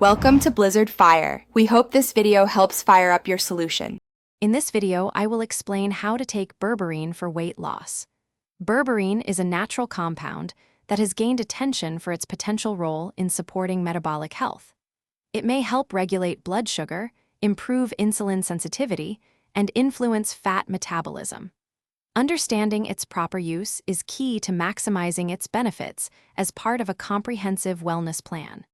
Welcome to Blizzard Fire. We hope this video helps fire up your solution. In this video, I will explain how to take berberine for weight loss. Berberine is a natural compound that has gained attention for its potential role in supporting metabolic health. It may help regulate blood sugar, improve insulin sensitivity, and influence fat metabolism. Understanding its proper use is key to maximizing its benefits as part of a comprehensive wellness plan.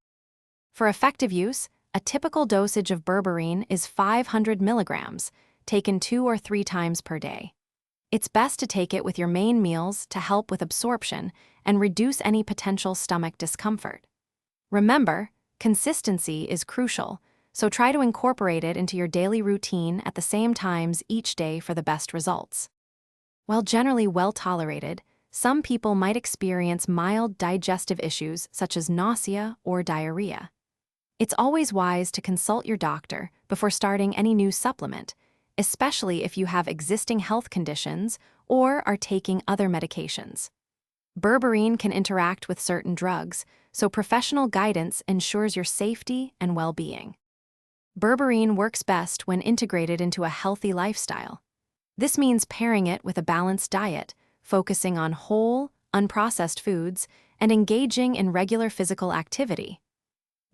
For effective use, a typical dosage of berberine is 500 milligrams, taken 2 or 3 times per day. It's best to take it with your main meals to help with absorption and reduce any potential stomach discomfort. Remember, consistency is crucial, so try to incorporate it into your daily routine at the same times each day for the best results. While generally well tolerated, some people might experience mild digestive issues such as nausea or diarrhea. It's always wise to consult your doctor before starting any new supplement, especially if you have existing health conditions or are taking other medications. Berberine can interact with certain drugs, so professional guidance ensures your safety and well-being. Berberine works best when integrated into a healthy lifestyle. This means pairing it with a balanced diet, focusing on whole, unprocessed foods, and engaging in regular physical activity.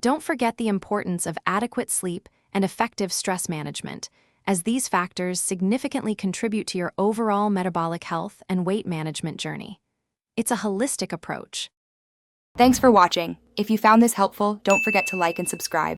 Don't forget the importance of adequate sleep and effective stress management, as these factors significantly contribute to your overall metabolic health and weight management journey. It's a holistic approach. Thanks for watching. If you found this helpful, don't forget to like and subscribe.